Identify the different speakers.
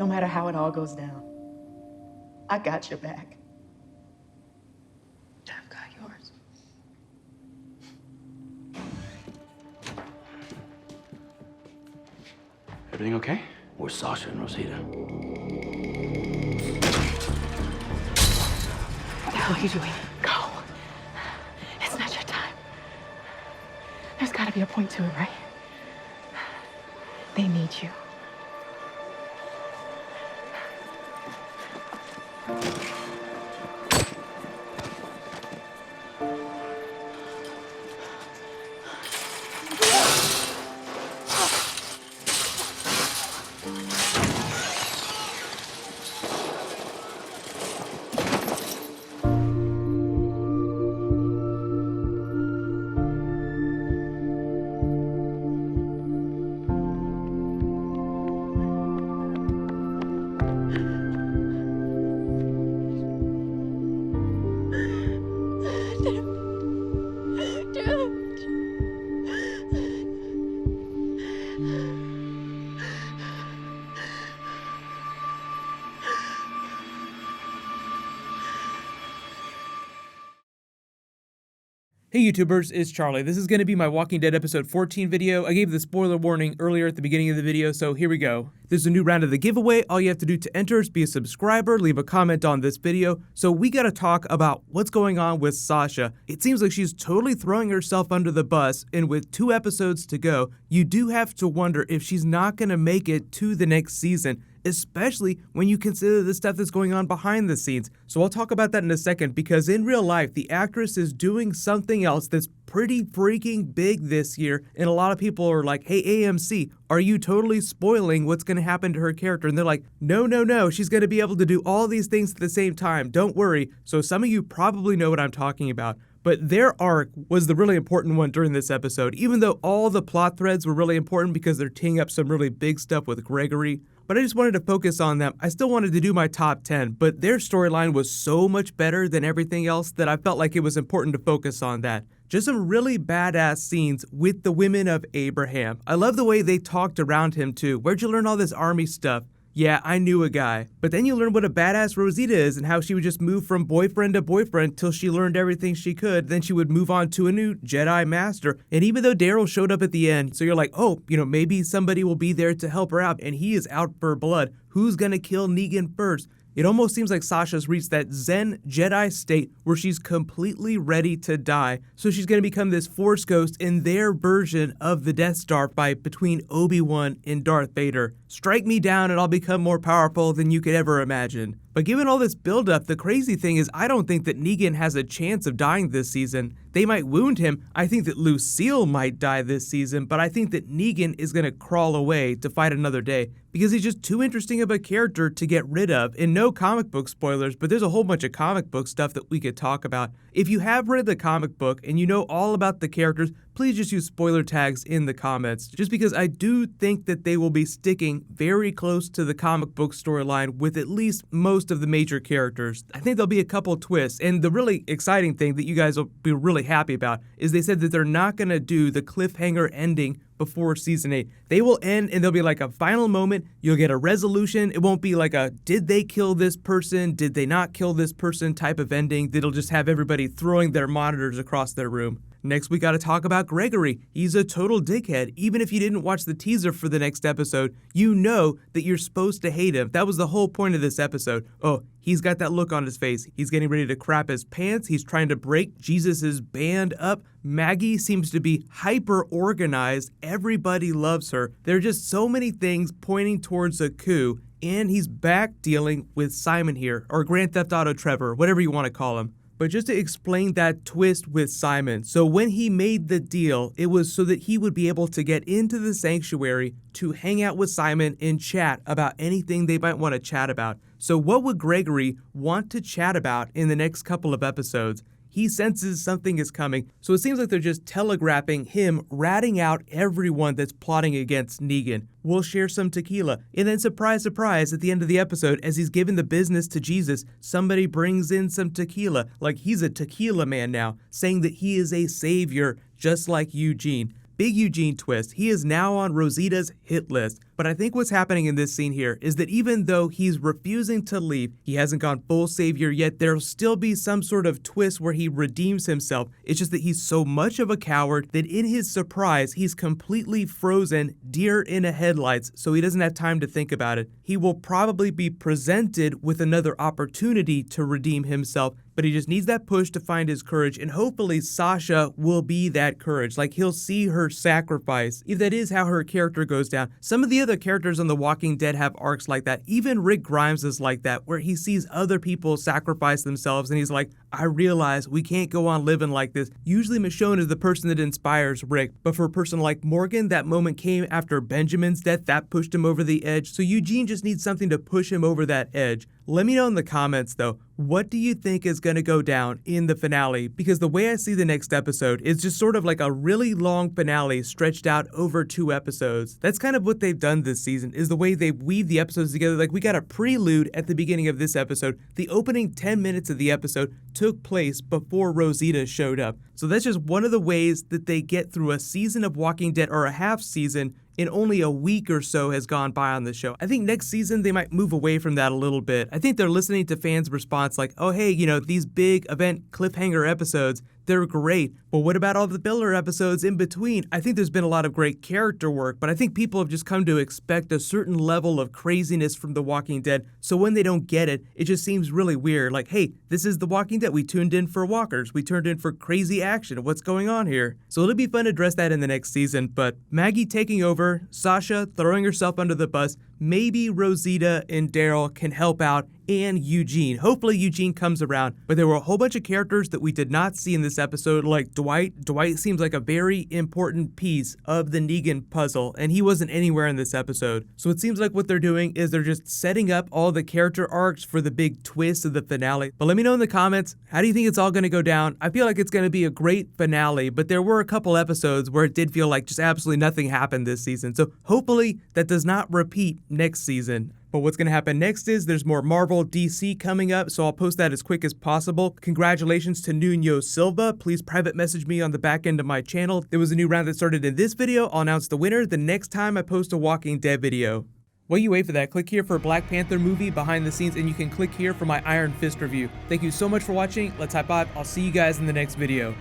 Speaker 1: No matter how it all goes down, I got your back. I've got yours.
Speaker 2: Everything okay?
Speaker 3: Where's Sasha and Rosita?
Speaker 1: What the hell are you doing? Go. It's not your time. There's gotta be a point to it, right? They need you.
Speaker 4: Hey YouTubers, it's Charlie. This is going to be my Walking Dead episode 14 video. I gave the spoiler warning earlier at the beginning of the video, so here we go. There's a new round of the giveaway. All you have to do to enter is be a subscriber, leave a comment on this video. So we gotta talk about what's going on with Sasha. It seems like she's totally throwing herself under the bus, and with 2 episodes to go, you do have to wonder if she's not gonna make it to the next season, especially when you consider the stuff that's going on behind the scenes. So I'll talk about that in a second, because in real life, the actress is doing something else that's pretty freaking big this year, and a lot of people are like, hey AMC, are you totally spoiling what's going to happen to her character? And they're like, no, she's going to be able to do all these things at the same time, don't worry. So some of you probably know what I'm talking about. But their arc was the really important one during this episode, even though all the plot threads were really important because they're teeing up some really big stuff with Gregory. But I just wanted to focus on them. I still wanted to do my top 10, but their storyline was so much better than everything else that I felt like it was important to focus on that. Just some really badass scenes with the women of Abraham. I love the way they talked around him too. Where'd you learn all this army stuff? Yeah, I knew a guy. But then you learn what a badass Rosita is and how she would just move from boyfriend to boyfriend till she learned everything she could. Then she would move on to a new Jedi Master. And even though Daryl showed up at the end, so you're like, oh, maybe somebody will be there to help her out, and he is out for blood. Who's gonna kill Negan first? It almost seems like Sasha's reached that Zen Jedi state where she's completely ready to die. So she's going to become this Force ghost in their version of the Death Star fight between Obi-Wan and Darth Vader. Strike me down and I'll become more powerful than you could ever imagine. But given all this buildup, the crazy thing is I don't think that Negan has a chance of dying this season. They might wound him. I think that Lucille might die this season, but I think that Negan is going to crawl away to fight another day because he's just too interesting of a character to get rid of. And no comic book spoilers, but there's a whole bunch of comic book stuff that we could talk about. If you have read the comic book and you know all about the characters, please just use spoiler tags in the comments, just because I do think that they will be sticking very close to the comic book storyline with at least most of the major characters. I think there'll be a couple twists, and the really exciting thing that you guys will be really happy about is they said that they're not going to do the cliffhanger ending before season 8. They will end and there'll be like a final moment. You'll get a resolution. It won't be like a did they kill this person, did they not kill this person type of ending. That'll just have everybody throwing their monitors across their room. Next, we gotta talk about Gregory. He's a total dickhead. Even if you didn't watch the teaser for the next episode, you know that you're supposed to hate him. That was the whole point of this episode. Oh, he's got that look on his face. He's getting ready to crap his pants. He's trying to break Jesus's band up. Maggie seems to be hyper organized. Everybody loves her. There are just so many things pointing towards a coup. And he's back dealing with Simon here, or Grand Theft Auto Trevor, whatever you want to call him. But just to explain that twist with Simon, so when he made the deal, it was so that he would be able to get into the sanctuary to hang out with Simon and chat about anything they might want to chat about. So what would Gregory want to chat about in the next couple of episodes? He senses something is coming, so it seems like they're just telegraphing him ratting out everyone that's plotting against Negan. We'll share some tequila, and then surprise, surprise, at the end of the episode, as he's giving the business to Jesus, somebody brings in some tequila, like he's a tequila man now, saying that he is a savior, just like Eugene. Big Eugene twist. He is now on Rosita's hit list. But I think what's happening in this scene here is that even though he's refusing to leave, he hasn't gone full savior yet, there'll still be some sort of twist where he redeems himself. It's just that he's so much of a coward that in his surprise, he's completely frozen, deer in a headlights, so he doesn't have time to think about it. He will probably be presented with another opportunity to redeem himself, but he just needs that push to find his courage, and hopefully Sasha will be that courage. Like, he'll see her sacrifice, if that is how her character goes down. Some of the other characters on The Walking Dead have arcs like that. Even Rick Grimes is like that, where he sees other people sacrifice themselves, and he's like, I realize we can't go on living like this. Usually Michonne is the person that inspires Rick, but for a person like Morgan, that moment came after Benjamin's death. That pushed him over the edge, so Eugene just needs something to push him over that edge. Let me know in the comments though, what do you think is going to go down in the finale? Because the way I see the next episode is just sort of like a really long finale stretched out over 2 episodes. That's kind of what they've done this season, is the way they weave the episodes together. Like, we got a prelude at the beginning of this episode. The opening 10 minutes of the episode took place before Rosita showed up. So that's just one of the ways that they get through a season of Walking Dead, or a half season, in only a week or so has gone by on the show. I think next season they might move away from that a little bit. I think they're listening to fans' response like, oh hey, you know, these big event cliffhanger episodes, they're great, but what about all the filler episodes in between? I think there's been a lot of great character work, but I think people have just come to expect a certain level of craziness from The Walking Dead, so when they don't get it, it just seems really weird. Like, hey, this is The Walking Dead. We tuned in for walkers. We turned in for crazy action. What's going on here? So it'll be fun to address that in the next season, but Maggie taking over, Sasha throwing herself under the bus, maybe Rosita and Daryl can help out, and Eugene. Hopefully Eugene comes around, but there were a whole bunch of characters that we did not see in this episode, like Dwight. Dwight seems like a very important piece of the Negan puzzle, and he wasn't anywhere in this episode. So it seems like what they're doing is they're just setting up all the character arcs for the big twist of the finale. But let me know in the comments, how do you think it's all going to go down? I feel like it's going to be a great finale, but there were a couple episodes where it did feel like just absolutely nothing happened this season. So hopefully that does not repeat next season. But what's going to happen next is there's more Marvel DC coming up, so I'll post that as quick as possible. Congratulations to Nuno Silva. Please private message me on the back end of my channel. There was a new round that started in this video. I'll announce the winner the next time I post a Walking Dead video. While you wait for that, click here for Black Panther movie behind the scenes, and you can click here for my Iron Fist review. Thank you so much for watching. Let's high five. I'll see you guys in the next video.